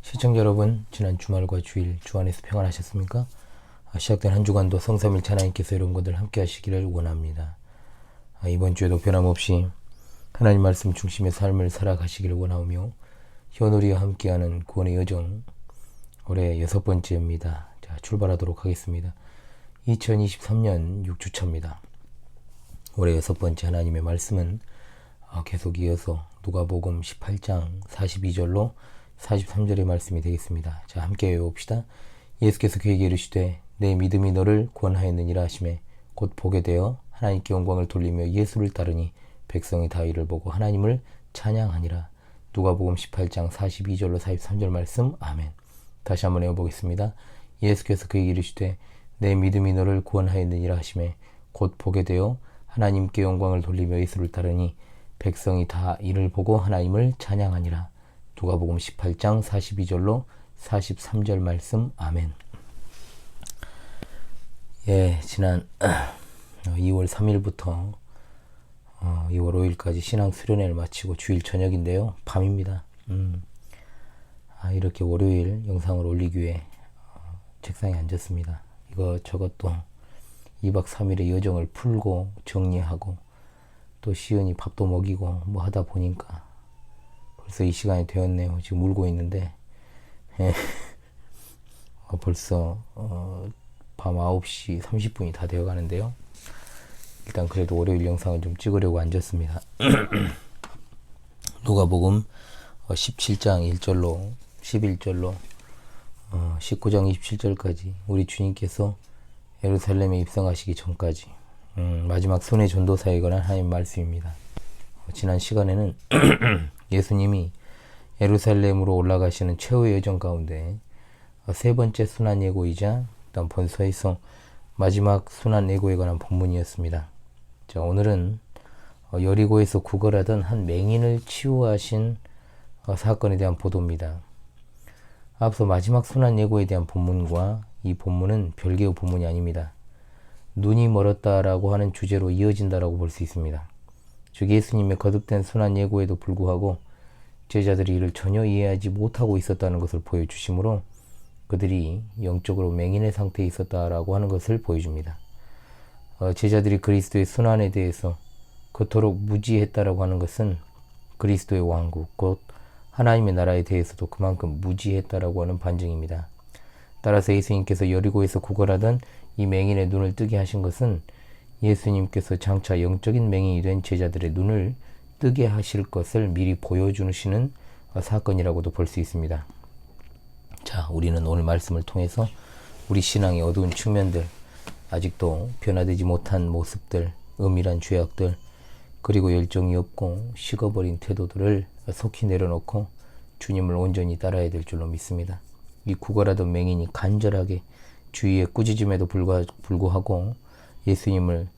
시청자 여러분, 지난 주말과 주일 주안에서 평안하셨습니까? 시작된 한 주간도 성삼일체 하나님께서 여러분들 함께 하시기를 원합니다. 이번 주에도 변함없이 하나님 말씀 중심의 삶을 살아가시기를 원하며 현우리와 함께하는 구원의 여정 올해 6번째입니다. 자, 출발하도록 하겠습니다. 2023년 6주차입니다. 올해 6번째 하나님의 말씀은 계속 이어서 누가복음 18장 42절로 43절의 말씀이 되겠습니다. 자, 함께 외워봅시다. 예수께서 그에게 이르시되 내 믿음이 너를 구원하였느니라 하시매 곧 보게 되어 하나님께 영광을 돌리며 예수를 따르니 백성이 다 이를 보고 하나님을 찬양하니라. 누가복음 18장 42절로 43절 말씀. 아멘. 다시 한번 외워보겠습니다. 예수께서 그에게 이르시되 내 믿음이 너를 구원하였느니라 하시매 곧 보게 되어 하나님께 영광을 돌리며 예수를 따르니 백성이 다 이를 보고 하나님을 찬양하니라. 누가복음 18장 42절로 43절 말씀. 아멘. 예, 지난 2월 3일부터 2월 5일까지 신앙 수련회를 마치고 주일 저녁인데요. 밤입니다. 이렇게 월요일 영상을 올리기 위해 책상에 앉았습니다. 저것도 2박 3일의 여정을 풀고 정리하고 또 시은이 밥도 먹이고 뭐 하다 보니까 벌써 이 시간이 되었네요. 지금 울고 있는데 벌써 밤 9시 30분이 다 되어 가는데요. 일단 그래도 월요일 영상을 좀 찍으려고 앉았습니다. 누가복음 17장 1절로 11절로 19장 27절까지 우리 주님께서 예루살렘에 입성하시기 전까지 마지막 손의 전도사에 관한 하나님 말씀입니다. 지난 시간에는 예수님이 예루살렘으로 올라가시는 최후의 여정 가운데 세 번째 순환 예고이자 일단 본서에서 마지막 순환 예고에 관한 본문이었습니다. 자, 오늘은 여리고에서 구걸하던 한 맹인을 치유하신 사건에 대한 보도입니다. 앞서 마지막 순환 예고에 대한 본문과 이 본문은 별개의 본문이 아닙니다. 눈이 멀었다라고 하는 주제로 이어진다라고 볼 수 있습니다. 즉 예수님의 거듭된 순환 예고에도 불구하고 제자들이 이를 전혀 이해하지 못하고 있었다는 것을 보여주시므로 그들이 영적으로 맹인의 상태에 있었다라고 하는 것을 보여줍니다. 제자들이 그리스도의 순환에 대해서 그토록 무지했다라고 하는 것은 그리스도의 왕국 곧 하나님의 나라에 대해서도 그만큼 무지했다라고 하는 반증입니다. 따라서 예수님께서 여리고에서 구걸하던 이 맹인의 눈을 뜨게 하신 것은 예수님께서 장차 영적인 맹인이 된 제자들의 눈을 뜨게 하실 것을 미리 보여주시는 사건이라고도 볼 수 있습니다. 자, 우리는 오늘 말씀을 통해서 우리 신앙의 어두운 측면들, 아직도 변화되지 못한 모습들, 은밀한 죄악들, 그리고 열정이 없고 식어버린 태도들을 속히 내려놓고 주님을 온전히 따라야 될 줄로 믿습니다. 이 구걸하던 맹인이 간절하게 주위의 꾸짖음에도 불구하고 예수님을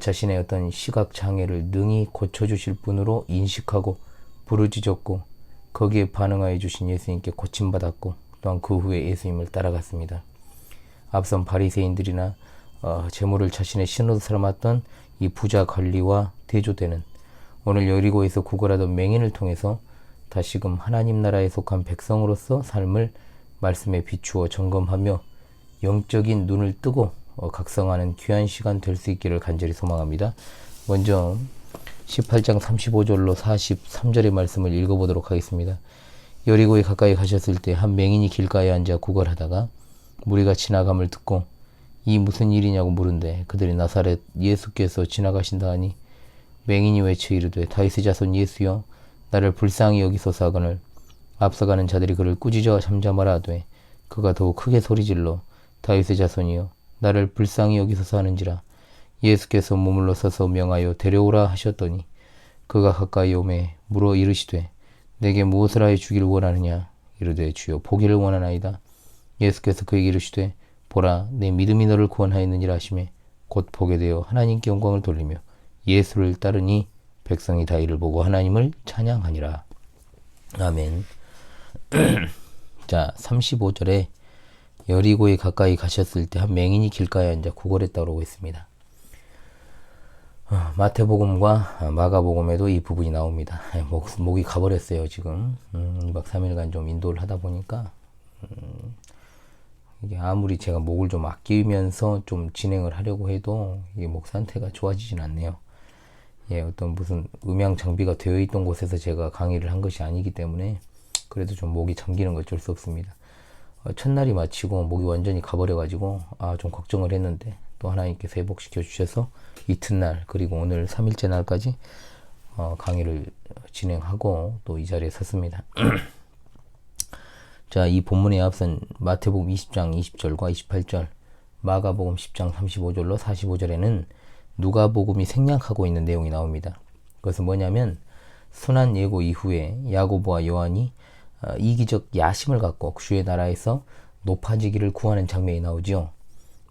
자신의 어떤 시각장애를 능히 고쳐주실 분으로 인식하고 부르짖었고 거기에 반응하여 주신 예수님께 고침받았고 또한 그 후에 예수님을 따라갔습니다. 앞선 바리새인들이나 재물을 자신의 신으로 삼았던 이 부자 관리와 대조되는 오늘 여리고에서 구걸하던 맹인을 통해서 다시금 하나님 나라에 속한 백성으로서 삶을 말씀에 비추어 점검하며 영적인 눈을 뜨고 각성하는 귀한 시간 될 수 있기를 간절히 소망합니다. 먼저 18장 35절로 43절의 말씀을 읽어보도록 하겠습니다. 여리고에 가까이 가셨을 때 한 맹인이 길가에 앉아 구걸하다가 무리가 지나감을 듣고 이 무슨 일이냐고 물은데 그들이 나사렛 예수께서 지나가신다 하니 맹인이 외쳐 이르되 다윗의 자손 예수여 나를 불쌍히 여기소서 하거늘 앞서가는 자들이 그를 꾸짖어 잠잠하라 하되 그가 더욱 크게 소리질러 다윗의 자손이여 나를 불쌍히 여기소서 하는지라. 예수께서 머물러 서서 명하여 데려오라 하셨더니 그가 가까이 오매 물어 이르시되 내게 무엇을 하여 주기를 원하느냐. 이르되 주여 보기를 원하나이다. 예수께서 그에게 이르시되 보라 내 믿음이 너를 구원하였느니라 하시매 곧 보게 되어 하나님께 영광을 돌리며 예수를 따르니 백성이 다 이를 보고 하나님을 찬양하니라. 아멘. 자, 35절에 여리고에 가까이 가셨을 때 한 맹인이 길가에 앉아 구걸했다고 했습니다. 마태복음과 마가복음에도 이 부분이 나옵니다. 목이 가버렸어요 지금. 2박 3일간 좀 인도를 하다 보니까 이게 아무리 제가 목을 좀 아끼면서 좀 진행을 하려고 해도 이게 목 상태가 좋아지진 않네요. 예, 어떤 무슨 음향 장비가 되어 있던 곳에서 제가 강의를 한 것이 아니기 때문에 그래도 좀 목이 잠기는 거 어쩔 수 없습니다. 첫날이 마치고 목이 완전히 가버려가지고 좀 걱정을 했는데 또 하나님께서 회복시켜 주셔서 이튿날 그리고 오늘 3일째 날까지 강의를 진행하고 또 이 자리에 섰습니다. 자, 이 본문에 앞선 마태복음 20장 20절과 28절, 마가복음 10장 35절로 45절에는 누가복음이 생략하고 있는 내용이 나옵니다. 그것은 뭐냐면 순환 예고 이후에 야고보와 요한이 이기적 야심을 갖고 주의 나라에서 높아지기를 구하는 장면이 나오죠.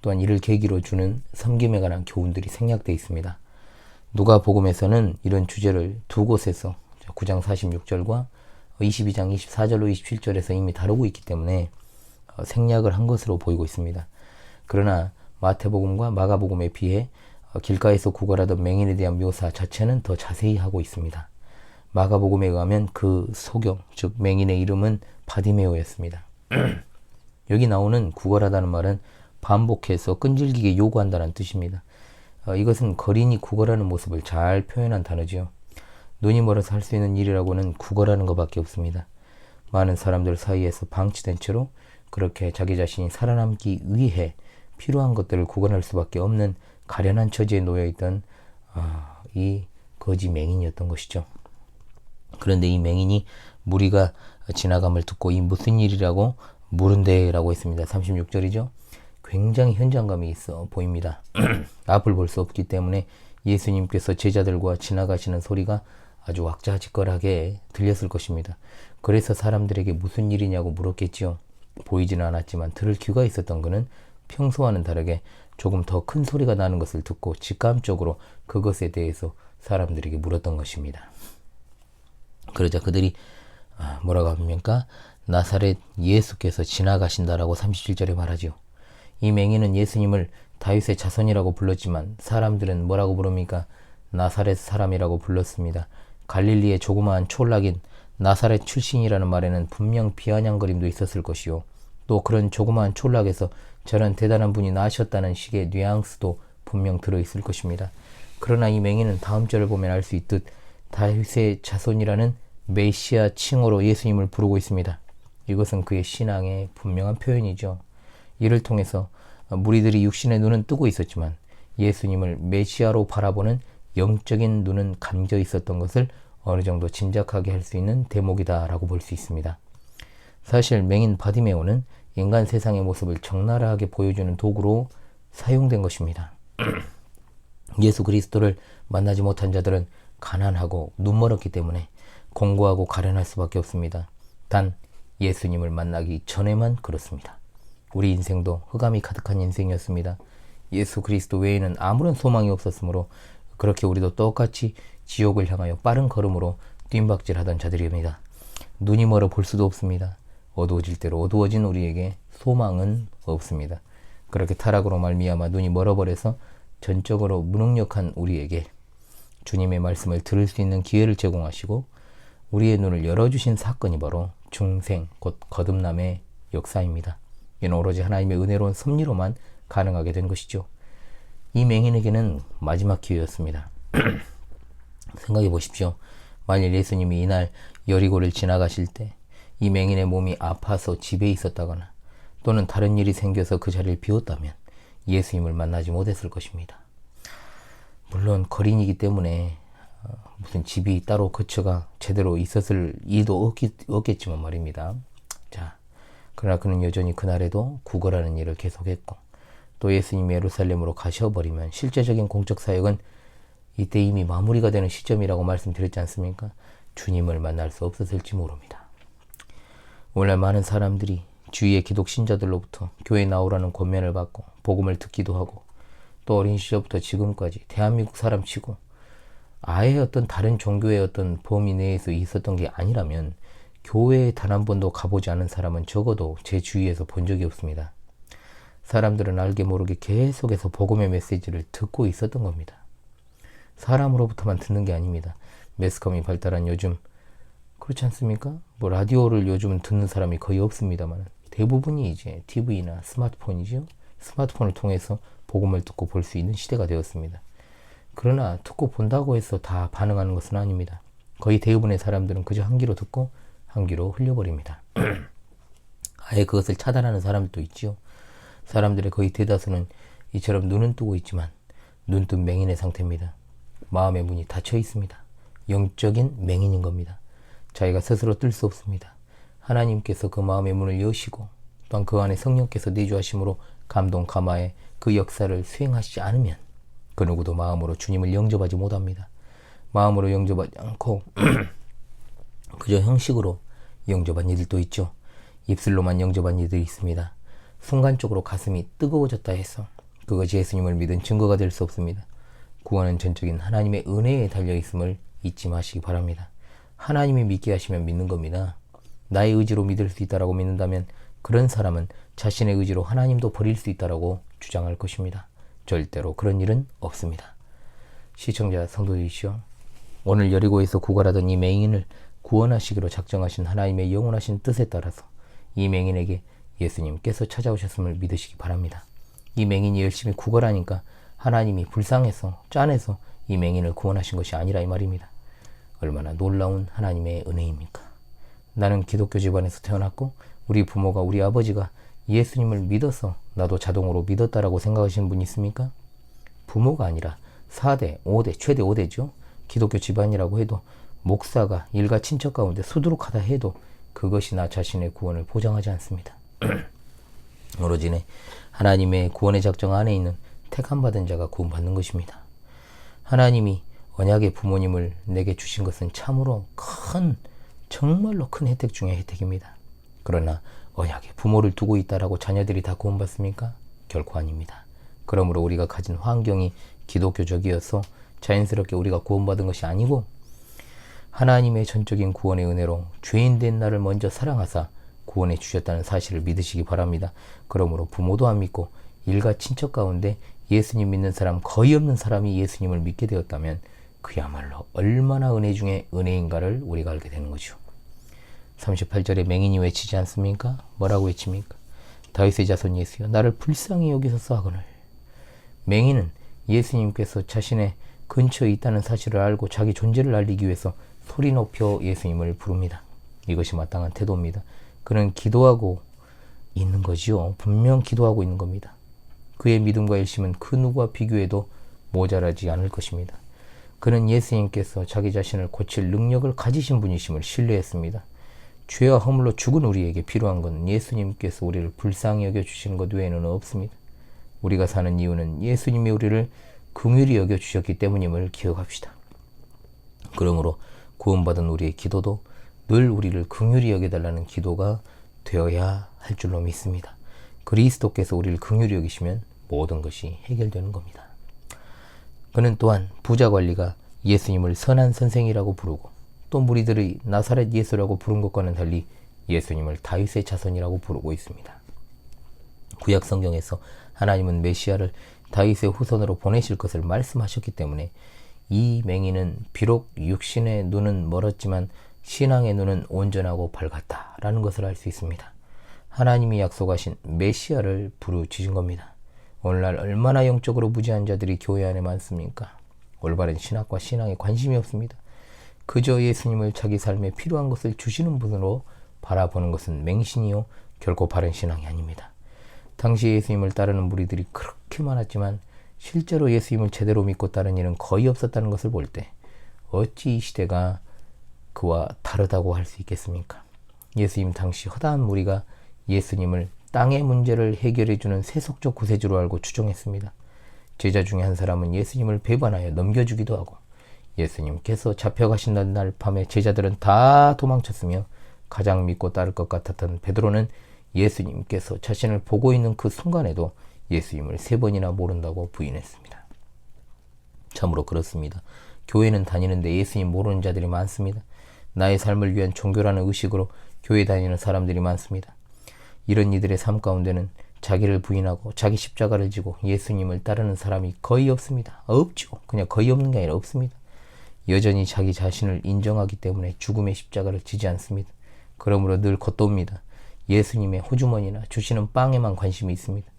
또한 이를 계기로 주는 섬김에 관한 교훈들이 생략되어 있습니다. 누가복음에서는 이런 주제를 두 곳에서 9장 46절과 22장 24절로 27절에서 이미 다루고 있기 때문에 생략을 한 것으로 보이고 있습니다. 그러나 마태복음과 마가복음에 비해 길가에서 구걸하던 맹인에 대한 묘사 자체는 더 자세히 하고 있습니다. 마가복음에 의하면 그 소경, 즉 맹인의 이름은 바디메오였습니다. 여기 나오는 구걸하다는 말은 반복해서 끈질기게 요구한다는 뜻입니다. 이것은 거린이 구걸하는 모습을 잘 표현한 단어지요. 눈이 멀어서 할 수 있는 일이라고는 구걸하는 것밖에 없습니다. 많은 사람들 사이에서 방치된 채로 그렇게 자기 자신이 살아남기 위해 필요한 것들을 구걸할 수밖에 없는 가련한 처지에 놓여있던 이 거지 맹인이었던 것이죠. 그런데 이 맹인이 무리가 지나감을 듣고 이 무슨 일이라고 물은데라고 했습니다. 36절이죠. 굉장히 현장감이 있어 보입니다. 앞을 볼 수 없기 때문에 예수님께서 제자들과 지나가시는 소리가 아주 왁자지껄하게 들렸을 것입니다. 그래서 사람들에게 무슨 일이냐고 물었겠지요. 보이지는 않았지만 들을 귀가 있었던 그는 평소와는 다르게 조금 더 큰 소리가 나는 것을 듣고 직감적으로 그것에 대해서 사람들에게 물었던 것입니다. 그러자 그들이 뭐라고 합니까? 나사렛 예수께서 지나가신다라고 37절에 말하지요. 이 맹인은 예수님을 다윗의 자손이라고 불렀지만 사람들은 뭐라고 부릅니까? 나사렛 사람이라고 불렀습니다. 갈릴리의 조그마한 촌락인 나사렛 출신이라는 말에는 분명 비아냥거림도 있었을 것이요. 또 그런 조그마한 촌락에서 저런 대단한 분이 나셨다는 식의 뉘앙스도 분명 들어있을 것입니다. 그러나 이 맹인은 다음 절을 보면 알 수 있듯 다윗의 자손이라는 메시아 칭호로 예수님을 부르고 있습니다. 이것은 그의 신앙의 분명한 표현이죠. 이를 통해서 무리들이 육신의 눈은 뜨고 있었지만 예수님을 메시아로 바라보는 영적인 눈은 감겨 있었던 것을 어느 정도 짐작하게 할 수 있는 대목이다라고 볼 수 있습니다. 사실 맹인 바디메오는 인간 세상의 모습을 적나라하게 보여주는 도구로 사용된 것입니다. 예수 그리스도를 만나지 못한 자들은 가난하고 눈멀었기 때문에 공고하고 가련할 수밖에 없습니다. 단 예수님을 만나기 전에만 그렇습니다. 우리 인생도 흑암이 가득한 인생이었습니다. 예수 그리스도 외에는 아무런 소망이 없었으므로 그렇게 우리도 똑같이 지옥을 향하여 빠른 걸음으로 뜀박질하던 자들입니다. 눈이 멀어 볼 수도 없습니다. 어두워질 대로 어두워진 우리에게 소망은 없습니다. 그렇게 타락으로 말미암아 눈이 멀어버려서 전적으로 무능력한 우리에게 주님의 말씀을 들을 수 있는 기회를 제공하시고 우리의 눈을 열어주신 사건이 바로 중생, 곧 거듭남의 역사입니다. 이는 오로지 하나님의 은혜로운 섭리로만 가능하게 된 것이죠. 이 맹인에게는 마지막 기회였습니다. 생각해 보십시오. 만일 예수님이 이날 여리고를 지나가실 때 이 맹인의 몸이 아파서 집에 있었다거나 또는 다른 일이 생겨서 그 자리를 비웠다면 예수님을 만나지 못했을 것입니다. 물론 거린이기 때문에 무슨 집이 따로 거처가 제대로 있었을 일도 없겠지만 말입니다. 자, 그러나 그는 여전히 그날에도 구걸하는 일을 계속했고 또 예수님이 예루살렘으로 가셔버리면 실제적인 공적 사역은 이때 이미 마무리가 되는 시점이라고 말씀드렸지 않습니까? 주님을 만날 수 없었을지 모릅니다. 오늘날 많은 사람들이 주위의 기독 신자들로부터 교회 나오라는 권면을 받고 복음을 듣기도 하고 또 어린 시절부터 지금까지 대한민국 사람치고 아예 어떤 다른 종교의 어떤 범위 내에서 있었던 게 아니라면 교회에 단 한 번도 가보지 않은 사람은 적어도 제 주위에서 본 적이 없습니다. 사람들은 알게 모르게 계속해서 복음의 메시지를 듣고 있었던 겁니다. 사람으로부터만 듣는 게 아닙니다. 매스컴이 발달한 요즘 그렇지 않습니까? 뭐 라디오를 요즘은 듣는 사람이 거의 없습니다만 대부분이 이제 TV나 스마트폰이죠. 스마트폰을 통해서 복음을 듣고 볼 수 있는 시대가 되었습니다. 그러나 듣고 본다고 해서 다 반응하는 것은 아닙니다. 거의 대부분의 사람들은 그저 한 귀로 듣고 한 귀로 흘려버립니다. 아예 그것을 차단하는 사람들도 있죠. 사람들의 거의 대다수는 이처럼 눈은 뜨고 있지만 눈뜬 맹인의 상태입니다. 마음의 문이 닫혀 있습니다. 영적인 맹인인 겁니다. 자기가 스스로 뜰 수 없습니다. 하나님께서 그 마음의 문을 여시고 또한 그 안에 성령께서 내주하심으로 감동 감화의 그 역사를 수행하시지 않으면 그 누구도 마음으로 주님을 영접하지 못합니다. 마음으로 영접하지 않고 그저 형식으로 영접한 이들도 있죠. 입술로만 영접한 이들이 있습니다. 순간적으로 가슴이 뜨거워졌다 해서 그것이 예수님을 믿은 증거가 될 수 없습니다. 구원은 전적인 하나님의 은혜에 달려있음을 잊지 마시기 바랍니다. 하나님이 믿게 하시면 믿는 겁니다. 나의 의지로 믿을 수 있다라고 믿는다면 그런 사람은 자신의 의지로 하나님도 버릴 수 있다라고 주장할 것입니다. 절대로 그런 일은 없습니다. 시청자 성도들이시오. 오늘 여리고에서 구걸하던 이 맹인을 구원하시기로 작정하신 하나님의 영원하신 뜻에 따라서 이 맹인에게 예수님께서 찾아오셨음을 믿으시기 바랍니다. 이 맹인이 열심히 구걸하니까 하나님이 불쌍해서 짠해서 이 맹인을 구원하신 것이 아니라 이 말입니다. 얼마나 놀라운 하나님의 은혜입니까? 나는 기독교 집안에서 태어났고 우리 부모가 우리 아버지가 예수님을 믿어서 나도 자동으로 믿었다라고 생각하시는 분 있습니까? 부모가 아니라 4대, 5대, 최대 5대죠. 기독교 집안이라고 해도 목사가 일가 친척 가운데 수두룩하다 해도 그것이 나 자신의 구원을 보장하지 않습니다. 오로지 하나님의 구원의 작정 안에 있는 택함받은 자가 구원받는 것입니다. 하나님이 언약의 부모님을 내게 주신 것은 참으로 정말로 큰 혜택 중의 혜택입니다. 그러나 언약의 부모를 두고 있다라고 자녀들이 다 구원받습니까? 결코 아닙니다. 그러므로 우리가 가진 환경이 기독교적이어서 자연스럽게 우리가 구원받은 것이 아니고 하나님의 전적인 구원의 은혜로 죄인 된 나를 먼저 사랑하사 구원해 주셨다는 사실을 믿으시기 바랍니다. 그러므로 부모도 안 믿고 일가 친척 가운데 예수님 믿는 사람 거의 없는 사람이 예수님을 믿게 되었다면 그야말로 얼마나 은혜 중에 은혜인가를 우리가 알게 되는 거죠. 38절에 맹인이 외치지 않습니까? 뭐라고 외칩니까? 다윗의 자손 예수여 나를 불쌍히 여기소서 하거늘. 맹인은 예수님께서 자신의 근처에 있다는 사실을 알고 자기 존재를 알리기 위해서 소리 높여 예수님을 부릅니다. 이것이 마땅한 태도입니다. 그는 기도하고 있는 거지요. 분명 기도하고 있는 겁니다. 그의 믿음과 열심은 그 누구와 비교해도 모자라지 않을 것입니다. 그는 예수님께서 자기 자신을 고칠 능력을 가지신 분이심을 신뢰했습니다. 죄와 허물로 죽은 우리에게 필요한 것은 예수님께서 우리를 불쌍히 여겨주시는 것 외에는 없습니다. 우리가 사는 이유는 예수님이 우리를 긍휼히 여겨주셨기 때문임을 기억합시다. 그러므로 구원받은 우리의 기도도 늘 우리를 긍휼히 여겨달라는 기도가 되어야 할 줄로 믿습니다. 그리스도께서 우리를 긍휼히 여기시면 모든 것이 해결되는 겁니다. 그는 또한 부자 관리가 예수님을 선한 선생이라고 부르고 또 무리들의 나사렛 예수라고 부른 것과는 달리 예수님을 다윗의 자손이라고 부르고 있습니다. 구약 성경에서 하나님은 메시아를 다윗의 후손으로 보내실 것을 말씀하셨기 때문에 이 맹인은 비록 육신의 눈은 멀었지만 신앙의 눈은 온전하고 밝았다라는 것을 알 수 있습니다. 하나님이 약속하신 메시아를 부르짖은 겁니다. 오늘날 얼마나 영적으로 무지한 자들이 교회 안에 많습니까? 올바른 신학과 신앙에 관심이 없습니다. 그저 예수님을 자기 삶에 필요한 것을 주시는 분으로 바라보는 것은 맹신이요 결코 바른 신앙이 아닙니다. 당시 예수님을 따르는 무리들이 그렇게 많았지만 실제로 예수님을 제대로 믿고 따른 일은 거의 없었다는 것을 볼 때 어찌 이 시대가 그와 다르다고 할 수 있겠습니까? 예수님 당시 허다한 무리가 예수님을 땅의 문제를 해결해주는 세속적 구세주로 알고 추종했습니다. 제자 중에 한 사람은 예수님을 배반하여 넘겨주기도 하고 예수님께서 잡혀가신다는 날 밤에 제자들은 다 도망쳤으며 가장 믿고 따를 것 같았던 베드로는 예수님께서 자신을 보고 있는 그 순간에도 예수님을 3번이나 모른다고 부인했습니다. 참으로 그렇습니다. 교회는 다니는데 예수님 모르는 자들이 많습니다. 나의 삶을 위한 종교라는 의식으로 교회 다니는 사람들이 많습니다. 이런 이들의 삶 가운데는 자기를 부인하고 자기 십자가를 지고 예수님을 따르는 사람이 거의 없습니다. 없죠. 그냥 거의 없는 게 아니라 없습니다. 여전히 자기 자신을 인정하기 때문에 죽음의 십자가를 지지 않습니다. 그러므로 늘 겉돕니다. 예수님의 호주머니나 주시는 빵에만 관심이 있습니다.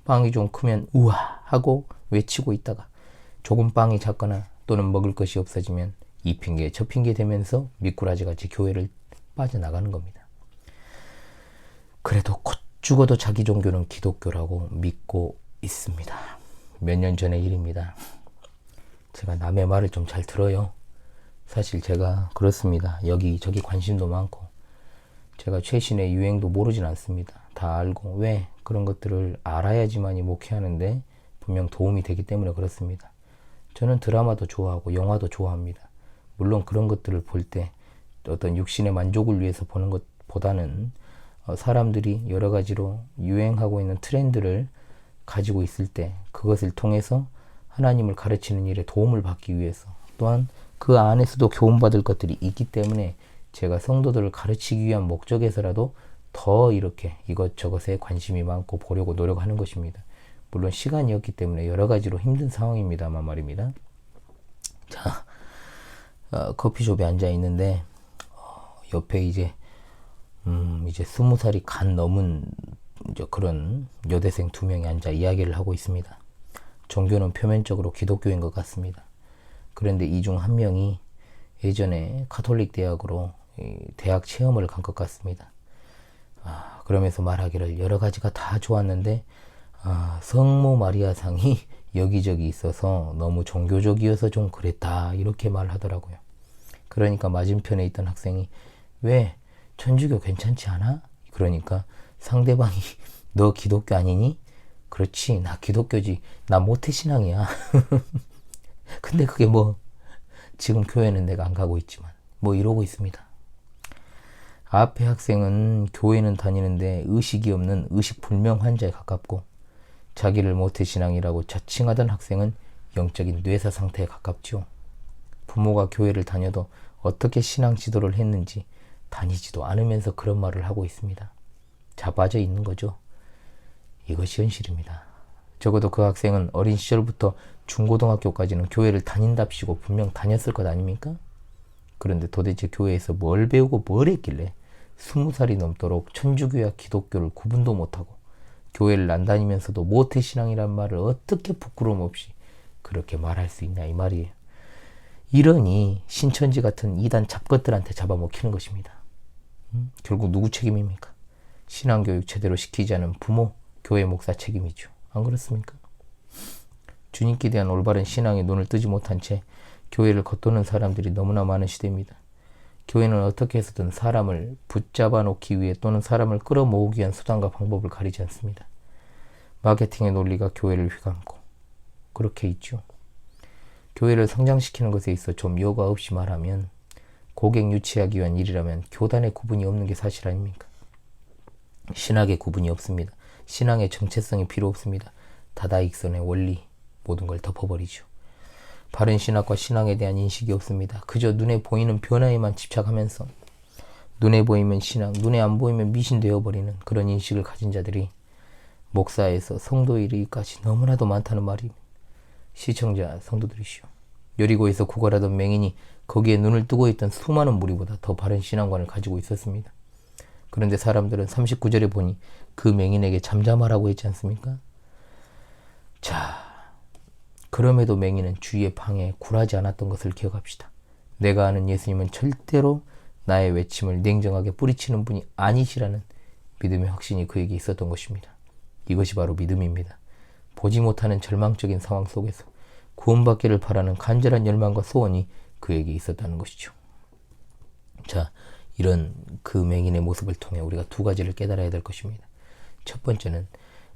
빵이 좀 크면 우와 하고 외치고 있다가 조금 빵이 작거나 또는 먹을 것이 없어지면 이 핑계 저 핑계 대면서 미꾸라지같이 교회를 빠져나가는 겁니다. 그래도 곧 죽어도 자기 종교는 기독교라고 믿고 있습니다. 몇 년 전의 일입니다. 제가 남의 말을 좀 잘 들어요. 사실 제가 그렇습니다. 여기저기 관심도 많고 제가 최신의 유행도 모르진 않습니다. 다 알고 왜 그런 것들을 알아야지만이 목회하는데 분명 도움이 되기 때문에 그렇습니다. 저는 드라마도 좋아하고 영화도 좋아합니다. 물론 그런 것들을 볼 때 어떤 육신의 만족을 위해서 보는 것보다는 사람들이 여러 가지로 유행하고 있는 트렌드를 가지고 있을 때 그것을 통해서 하나님을 가르치는 일에 도움을 받기 위해서 또한 그 안에서도 교훈받을 것들이 있기 때문에 제가 성도들을 가르치기 위한 목적에서라도 더 이렇게 이것저것에 관심이 많고 보려고 노력하는 것입니다. 물론 시간이 없기 때문에 여러 가지로 힘든 상황입니다만 말입니다. 자, 커피숍에 앉아 있는데 옆에 이제 20살이 간 넘은 이제 그런 여대생 2명이 앉아 이야기를 하고 있습니다. 종교는 표면적으로 기독교인 것 같습니다. 그런데 이 중 한 명이 예전에 가톨릭 대학으로 대학 체험을 간 것 같습니다. 그러면서 말하기를 여러 가지가 다 좋았는데 성모 마리아상이 여기저기 있어서 너무 종교적이어서 좀 그랬다 이렇게 말하더라고요. 그러니까 맞은편에 있던 학생이 왜 천주교 괜찮지 않아? 그러니까 상대방이 너 기독교 아니니? 그렇지 나 기독교지 나 모태신앙이야. 근데 그게 뭐 지금 교회는 내가 안 가고 있지만 뭐 이러고 있습니다. 앞에 학생은 교회는 다니는데 의식이 없는 의식불명 환자에 가깝고 자기를 모태신앙이라고 자칭하던 학생은 영적인 뇌사 상태에 가깝죠. 부모가 교회를 다녀도 어떻게 신앙 지도를 했는지 다니지도 않으면서 그런 말을 하고 있습니다. 자빠져 있는 거죠. 이것이 현실입니다. 적어도 그 학생은 어린 시절부터 중고등학교까지는 교회를 다닌답시고 분명 다녔을 것 아닙니까? 그런데 도대체 교회에서 뭘 배우고 뭘 했길래 20살이 넘도록 천주교와 기독교를 구분도 못하고 교회를 안 다니면서도 모태신앙이란 말을 어떻게 부끄러움 없이 그렇게 말할 수 있냐 이 말이에요. 이러니 신천지 같은 이단 잡것들한테 잡아먹히는 것입니다. 결국 누구 책임입니까? 신앙교육 제대로 시키지 않은 부모, 교회 목사 책임이죠. 안 그렇습니까? 주님께 대한 올바른 신앙에 눈을 뜨지 못한 채 교회를 겉도는 사람들이 너무나 많은 시대입니다. 교회는 어떻게 해서든 사람을 붙잡아 놓기 위해 또는 사람을 끌어모으기 위한 수단과 방법을 가리지 않습니다. 마케팅의 논리가 교회를 휘감고 그렇게 있죠. 교회를 성장시키는 것에 있어 좀 여과 없이 말하면 고객 유치하기 위한 일이라면 교단의 구분이 없는 게 사실 아닙니까? 신학의 구분이 없습니다. 신앙의 정체성이 필요 없습니다. 다다익선의 원리 모든 걸 덮어버리죠. 바른 신학과 신앙에 대한 인식이 없습니다. 그저 눈에 보이는 변화에만 집착하면서 눈에 보이면 신앙, 눈에 안 보이면 미신 되어버리는 그런 인식을 가진 자들이 목사에서 성도에 이르기까지 너무나도 많다는 말이 시청자 성도들이시오. 여리고에서 구걸하던 맹인이 거기에 눈을 뜨고 있던 수많은 무리보다 더 바른 신앙관을 가지고 있었습니다. 그런데 사람들은 39절에 보니 그 맹인에게 잠잠하라고 했지 않습니까? 자, 그럼에도 맹인은 주위의 방해에 굴하지 않았던 것을 기억합시다. 내가 아는 예수님은 절대로 나의 외침을 냉정하게 뿌리치는 분이 아니시라는 믿음의 확신이 그에게 있었던 것입니다. 이것이 바로 믿음입니다. 보지 못하는 절망적인 상황 속에서 구원받기를 바라는 간절한 열망과 소원이 그에게 있었다는 것이죠. 자, 이런 그 맹인의 모습을 통해 우리가 두 가지를 깨달아야 될 것입니다. 첫 번째는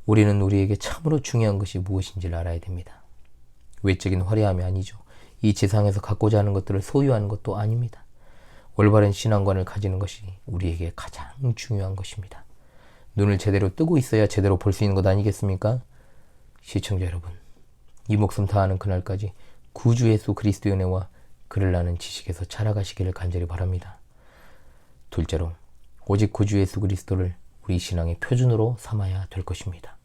우리는 우리에게 참으로 중요한 것이 무엇인지를 알아야 됩니다. 외적인 화려함이 아니죠. 이 지상에서 갖고자 하는 것들을 소유하는 것도 아닙니다. 올바른 신앙관을 가지는 것이 우리에게 가장 중요한 것입니다. 눈을 제대로 뜨고 있어야 제대로 볼 수 있는 것 아니겠습니까? 시청자 여러분, 이 목숨 다하는 그날까지 구주 예수 그리스도의 은혜와 그를 아는 지식에서 자라가시기를 간절히 바랍니다. 둘째로, 오직 구주 예수 그리스도를 우리 신앙의 표준으로 삼아야 될 것입니다.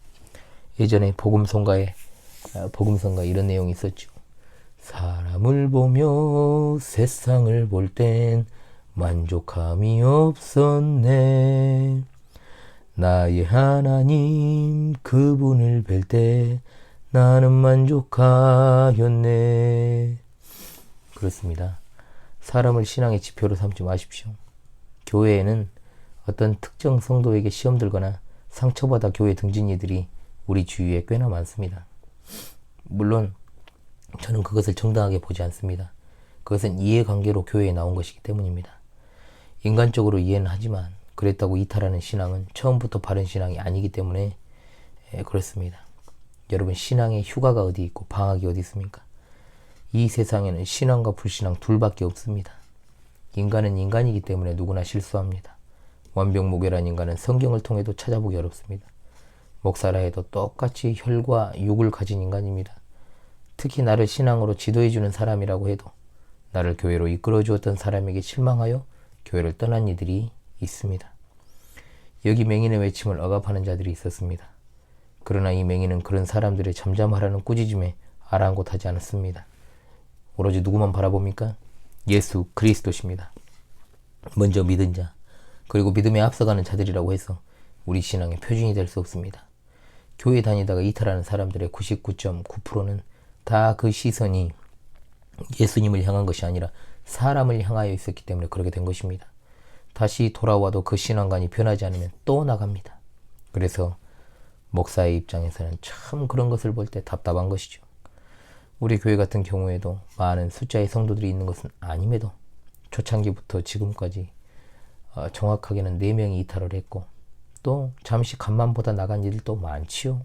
예전에 복음성가에 이런 내용이 있었죠. 사람을 보며 세상을 볼 땐 만족함이 없었네. 나의 하나님 그분을 뵐 때 나는 만족하였네. 그렇습니다. 사람을 신앙의 지표로 삼지 마십시오. 교회에는 어떤 특정 성도에게 시험 들거나 상처받아 교회 등진 이들이 우리 주위에 꽤나 많습니다. 물론 저는 그것을 정당하게 보지 않습니다. 그것은 이해관계로 교회에 나온 것이기 때문입니다. 인간적으로 이해는 하지만 그랬다고 이탈하는 신앙은 처음부터 바른 신앙이 아니기 때문에 그렇습니다. 여러분, 신앙의 휴가가 어디 있고 방학이 어디 있습니까? 이 세상에는 신앙과 불신앙 둘밖에 없습니다. 인간은 인간이기 때문에 누구나 실수합니다. 완벽무결한 인간은 성경을 통해도 찾아보기 어렵습니다. 목사라 해도 똑같이 혈과 육을 가진 인간입니다. 특히 나를 신앙으로 지도해주는 사람이라고 해도 나를 교회로 이끌어 주었던 사람에게 실망하여 교회를 떠난 이들이 있습니다. 여기 맹인의 외침을 억압하는 자들이 있었습니다. 그러나 이 맹인은 그런 사람들의 잠잠하라는 꾸짖음에 아랑곳하지 않았습니다. 오로지 누구만 바라봅니까? 예수 그리스도십니다. 먼저 믿은 자, 그리고 믿음에 앞서가는 자들이라고 해서 우리 신앙의 표준이 될 수 없습니다. 교회 다니다가 이탈하는 사람들의 99.9%는 다 그 시선이 예수님을 향한 것이 아니라 사람을 향하여 있었기 때문에 그렇게 된 것입니다. 다시 돌아와도 그 신앙관이 변하지 않으면 또 나갑니다. 그래서 목사의 입장에서는 참 그런 것을 볼 때 답답한 것이죠. 우리 교회 같은 경우에도 많은 숫자의 성도들이 있는 것은 아님에도 초창기부터 지금까지 정확하게는 4명이 이탈을 했고, 또 잠시 간만 보다 나간 이들도 많지요.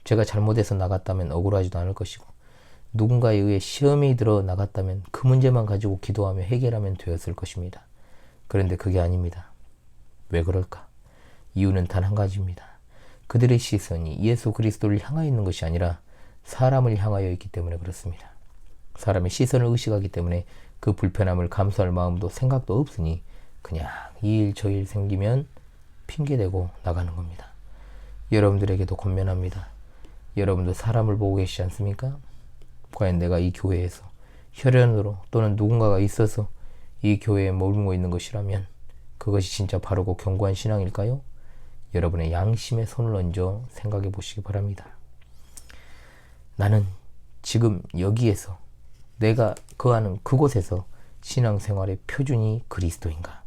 제가 잘못해서 나갔다면 억울하지도 않을 것이고, 누군가에 의해 시험이 들어 나갔다면 그 문제만 가지고 기도하며 해결하면 되었을 것입니다. 그런데 그게 아닙니다. 왜 그럴까? 이유는 단 한 가지입니다. 그들의 시선이 예수 그리스도를 향하여 있는 것이 아니라 사람을 향하여 있기 때문에 그렇습니다. 사람의 시선을 의식하기 때문에 그 불편함을 감수할 마음도 생각도 없으니 그냥 이 일 저 일 생기면 핑계대고 나가는 겁니다. 여러분들에게도 권면합니다. 여러분도 사람을 보고 계시지 않습니까? 과연 내가 이 교회에서 혈연으로 또는 누군가가 있어서 이 교회에 머물고 있는 것이라면 그것이 진짜 바르고 견고한 신앙일까요? 여러분의 양심에 손을 얹어 생각해 보시기 바랍니다. 나는 지금 여기에서, 내가 거하는 그곳에서 신앙생활의 표준이 그리스도인가?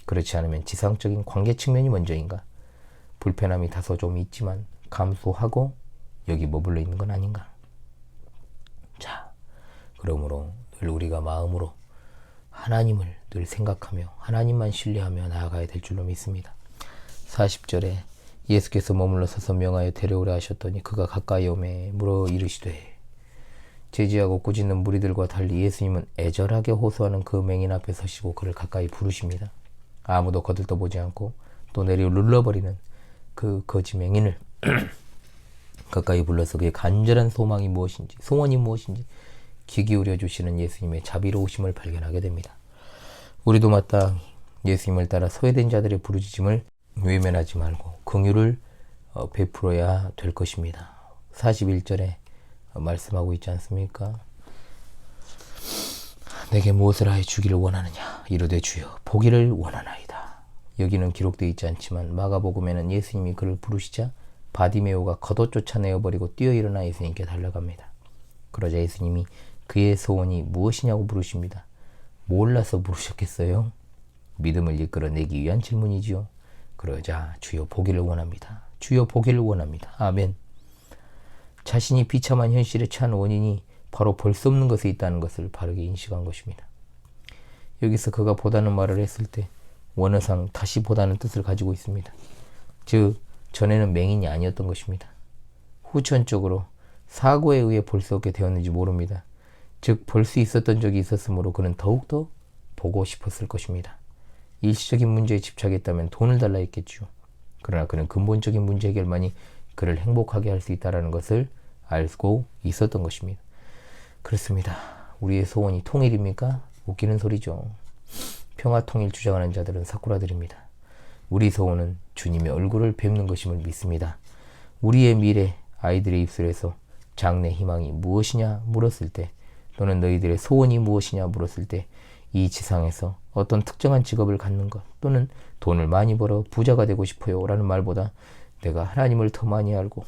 그렇지 않으면 지상적인 관계 측면이 먼저인가? 불편함이 다소 좀 있지만 감수하고 여기 머물러 있는 건 아닌가? 자, 그러므로 늘 우리가 마음으로 하나님을 늘 생각하며 하나님만 신뢰하며 나아가야 될 줄로 믿습니다. 40절에 예수께서 머물러 서서 명하여 데려오라 하셨더니 그가 가까이 오매 물어 이르시되, 제지하고 꾸짖는 무리들과 달리 예수님은 애절하게 호소하는 그 맹인 앞에 서시고 그를 가까이 부르십니다. 아무도 거들떠보지 않고 또 내려 눌러버리는 그 거지 맹인을 가까이 불러서 그의 간절한 소망이 무엇인지, 소원이 무엇인지 귀 기울여 주시는 예수님의 자비로우심을 발견하게 됩니다. 우리도 마땅히 예수님을 따라 소외된 자들의 부르짖음을 외면하지 말고 긍휼을 베풀어야 될 것입니다. 41절에 말씀하고 있지 않습니까? 내게 무엇을 하여 주기를 원하느냐? 이르되 주여 보기를 원하나이다. 여기는 기록되어 있지 않지만 마가복음에는 예수님이 그를 부르시자 바디메오가 겉옷 쫓아내어버리고 뛰어 일어나 예수님께 달려갑니다. 그러자 예수님이 그의 소원이 무엇이냐고 물으십니다. 몰라서 물으셨겠어요? 믿음을 이끌어내기 위한 질문이지요. 그러자 주여 보기를 원합니다. 주여 보기를 원합니다. 아멘. 자신이 비참한 현실에 처한 원인이 바로 볼 수 없는 것에 있다는 것을 바르게 인식한 것입니다. 여기서 그가 보다는 말을 했을 때 원어상 다시 보다는 뜻을 가지고 있습니다. 즉 전에는 맹인이 아니었던 것입니다. 후천적으로 사고에 의해 볼 수 없게 되었는지 모릅니다. 즉 볼 수 있었던 적이 있었으므로 그는 더욱더 보고 싶었을 것입니다. 일시적인 문제에 집착했다면 돈을 달라 했겠죠. 그러나 그는 근본적인 문제 해결만이 그를 행복하게 할 수 있다는 것을 알고 있었던 것입니다. 그렇습니다. 우리의 소원이 통일입니까? 웃기는 소리죠. 평화통일 주장하는 자들은 사쿠라들입니다. 우리 소원은 주님의 얼굴을 뵙는 것임을 믿습니다. 우리의 미래 아이들의 입술에서 장래 희망이 무엇이냐 물었을 때, 또는 너희들의 소원이 무엇이냐 물었을 때, 이 지상에서 어떤 특정한 직업을 갖는 것, 또는 돈을 많이 벌어 부자가 되고 싶어요 라는 말보다 내가 하나님을 더 많이 알고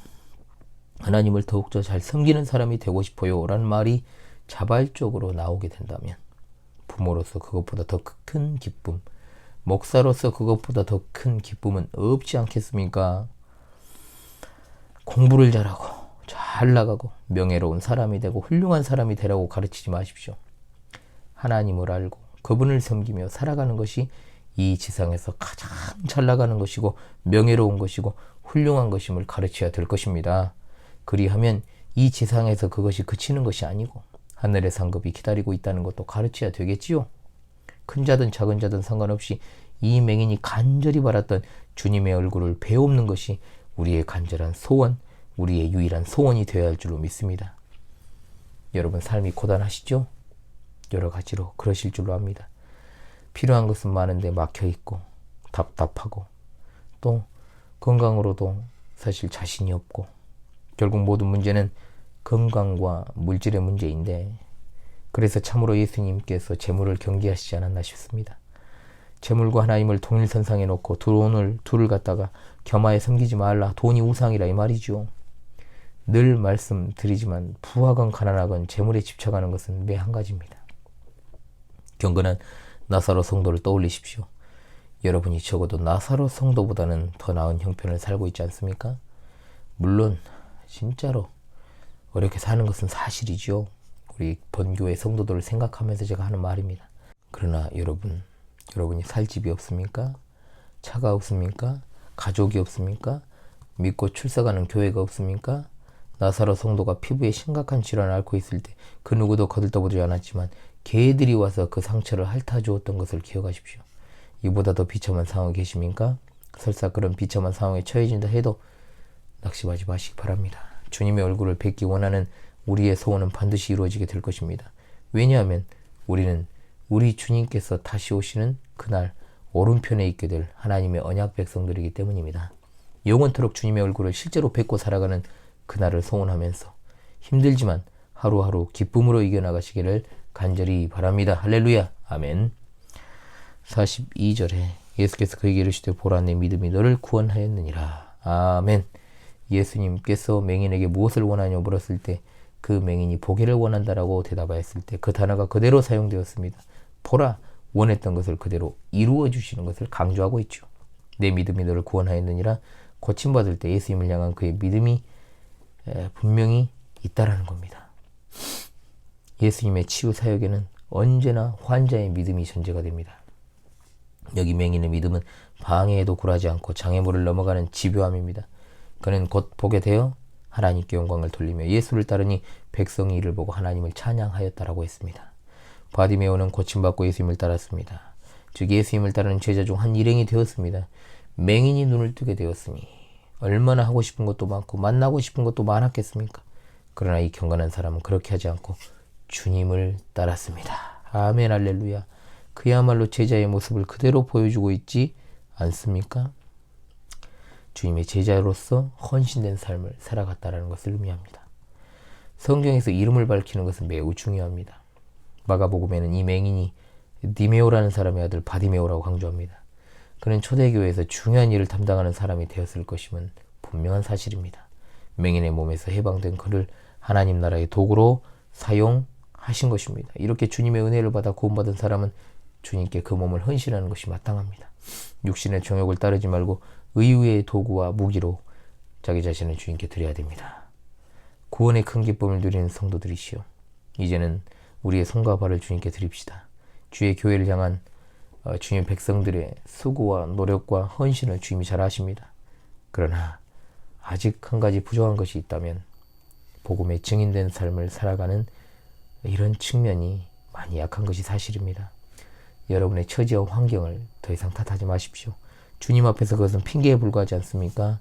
하나님을 더욱더 잘 섬기는 사람이 되고 싶어요 라는 말이 자발적으로 나오게 된다면, 부모로서 그것보다 더 큰 기쁨, 목사로서 그것보다 더 큰 기쁨은 없지 않겠습니까? 공부를 잘하고 잘 나가고 명예로운 사람이 되고 훌륭한 사람이 되라고 가르치지 마십시오. 하나님을 알고 그분을 섬기며 살아가는 것이 이 지상에서 가장 잘 나가는 것이고 명예로운 것이고 훌륭한 것임을 가르쳐야 될 것입니다. 그리하면 이 지상에서 그것이 그치는 것이 아니고 하늘의 상급이 기다리고 있다는 것도 가르쳐야 되겠지요. 큰 자든 작은 자든 상관없이 이 맹인이 간절히 바랐던 주님의 얼굴을 배옵는 것이 우리의 간절한 소원, 우리의 유일한 소원이 되어야 할 줄로 믿습니다. 여러분 삶이 고단하시죠? 여러 가지로 그러실 줄로 압니다. 필요한 것은 많은데 막혀있고 답답하고 또 건강으로도 사실 자신이 없고, 결국 모든 문제는 건강과 물질의 문제인데, 그래서 참으로 예수님께서 재물을 경계하시지 않았나 싶습니다. 재물과 하나님을 동일선상에 놓고 둘을 갖다가 겸하여 섬기지 말라, 돈이 우상이라 이 말이죠. 늘 말씀드리지만 부하건 가난하건 재물에 집착하는 것은 매 한 가지입니다. 경건한 나사로 성도를 떠올리십시오. 여러분이 적어도 나사로 성도보다는 더 나은 형편을 살고 있지 않습니까? 물론 진짜로 어렵게 사는 것은 사실이죠. 우리 본교회 성도들을 생각하면서 제가 하는 말입니다. 그러나 여러분이 살 집이 없습니까? 차가 없습니까? 가족이 없습니까? 믿고 출석하는 교회가 없습니까? 나사로 성도가 피부에 심각한 질환을 앓고 있을 때 그 누구도 거들떠보지 않았지만 개들이 와서 그 상처를 핥아주었던 것을 기억하십시오. 이보다 더 비참한 상황에 계십니까? 설사 그런 비참한 상황에 처해진다 해도 낙심하지 마시기 바랍니다. 주님의 얼굴을 뵙기 원하는 우리의 소원은 반드시 이루어지게 될 것입니다. 왜냐하면 우리는 우리 주님께서 다시 오시는 그날 오른편에 있게 될 하나님의 언약 백성들이기 때문입니다. 영원토록 주님의 얼굴을 실제로 뵙고 살아가는 그날을 소원하면서 힘들지만 하루하루 기쁨으로 이겨나가시기를 간절히 바랍니다. 할렐루야. 아멘. 42절에 예수께서 그에게 이르시되 보라, 내 믿음이 너를 구원하였느니라. 아멘. 예수님께서 맹인에게 무엇을 원하냐 물었을 때 그 맹인이 보기를 원한다라고 대답하였을 때 그 단어가 그대로 사용되었습니다. 보라, 원했던 것을 그대로 이루어 주시는 것을 강조하고 있죠. 내 믿음이 너를 구원하였느니라. 고침받을 때 예수님을 향한 그의 믿음이 분명히 있다라는 겁니다. 예수님의 치유 사역에는 언제나 환자의 믿음이 전제가 됩니다. 여기 맹인의 믿음은 방해에도 굴하지 않고 장애물을 넘어가는 집요함입니다. 그는 곧 보게 되어 하나님께 영광을 돌리며 예수를 따르니 백성이 이를 보고 하나님을 찬양하였다라고 했습니다. 바디메오는 고침받고 예수님을 따랐습니다. 즉 예수님을 따르는 제자 중 한 일행이 되었습니다. 맹인이 눈을 뜨게 되었으니 얼마나 하고 싶은 것도 많고 만나고 싶은 것도 많았겠습니까? 그러나 이 경건한 사람은 그렇게 하지 않고 주님을 따랐습니다. 아멘, 할렐루야. 그야말로 제자의 모습을 그대로 보여주고 있지 않습니까? 주님의 제자로서 헌신된 삶을 살아갔다는 것을 의미합니다. 성경에서 이름을 밝히는 것은 매우 중요합니다. 마가복음에는 이 맹인이 디메오라는 사람의 아들 바디메오라고 강조합니다. 그는 초대교회에서 중요한 일을 담당하는 사람이 되었을 것임은 분명한 사실입니다. 맹인의 몸에서 해방된 그를 하나님 나라의 도구로 사용하신 것입니다. 이렇게 주님의 은혜를 받아 구원받은 사람은 주님께 그 몸을 헌신하는 것이 마땅합니다. 육신의 정욕을 따르지 말고 의의 도구와 무기로 자기 자신을 주님께 드려야 됩니다. 구원의 큰 기쁨을 누리는 성도들이시오. 이제는 우리의 손과 발을 주님께 드립시다. 주의 교회를 향한 주님의 백성들의 수고와 노력과 헌신을 주님이 잘 아십니다. 그러나 아직 한 가지 부족한 것이 있다면 복음의 증인된 삶을 살아가는 이런 측면이 많이 약한 것이 사실입니다. 여러분의 처지와 환경을 더 이상 탓하지 마십시오. 주님 앞에서 그것은 핑계에 불과하지 않습니까?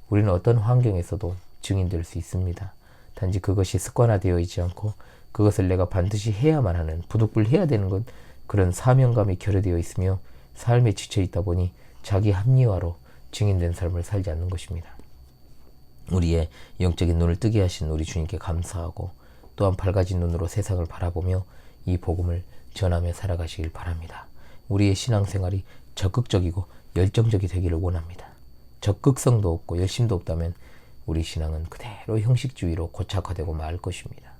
우리는 어떤 환경에서도 증인될 수 있습니다. 단지 그것이 습관화되어 있지 않고 그것을 내가 반드시 해야만 하는, 부득불 해야 되는 것, 그런 사명감이 결여되어 있으며 삶에 지쳐 있다 보니 자기 합리화로 증인된 삶을 살지 않는 것입니다. 우리의 영적인 눈을 뜨게 하신 우리 주님께 감사하고 또한 밝아진 눈으로 세상을 바라보며 이 복음을 전하며 살아가시길 바랍니다. 우리의 신앙생활이 적극적이고 열정적이 되기를 원합니다. 적극성도 없고 열심도 없다면 우리 신앙은 그대로 형식주의로 고착화되고 말 것입니다.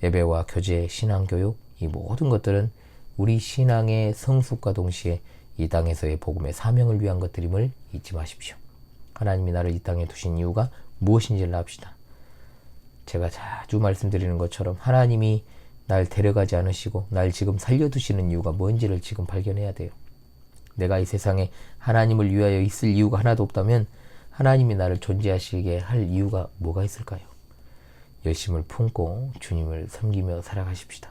예배와 교제, 신앙교육, 이 모든 것들은 우리 신앙의 성숙과 동시에 이 땅에서의 복음의 사명을 위한 것들임을 잊지 마십시오. 하나님이 나를 이 땅에 두신 이유가 무엇인지를 압시다. 제가 자주 말씀드리는 것처럼 하나님이 날 데려가지 않으시고 날 지금 살려두시는 이유가 뭔지를 지금 발견해야 돼요. 내가 이 세상에 하나님을 위하여 있을 이유가 하나도 없다면 하나님이 나를 존재하시게 할 이유가 뭐가 있을까요? 열심을 품고 주님을 섬기며 살아가십시다.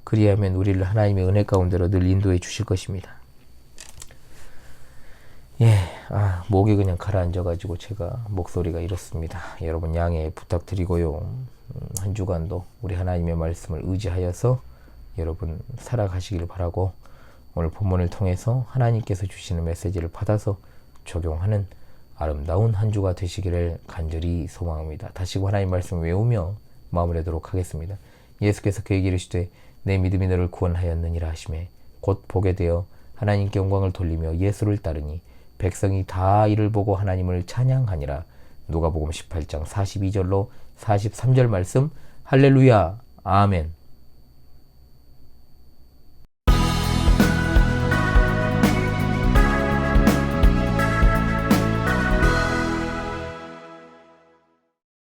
그리하면 우리를 하나님의 은혜 가운데로 늘 인도해 주실 것입니다. 목이 그냥 가라앉아가지고 제가 목소리가 이렇습니다. 여러분 양해 부탁드리고요. 한 주간도 우리 하나님의 말씀을 의지하여서 여러분 살아가시길 바라고 오늘 본문을 통해서 하나님께서 주시는 메시지를 받아서 적용하는 아름다운 한 주가 되시기를 간절히 소망합니다. 다시금 하나님 말씀을 외우며 마무리하도록 하겠습니다. 예수께서 그에게 이르시되 내 믿음이 너를 구원하였느니라 하시매 곧 보게 되어 하나님께 영광을 돌리며 예수를 따르니 백성이 다 이를 보고 하나님을 찬양하니라. 누가복음 18장 42절로 43절 말씀. 할렐루야 아멘.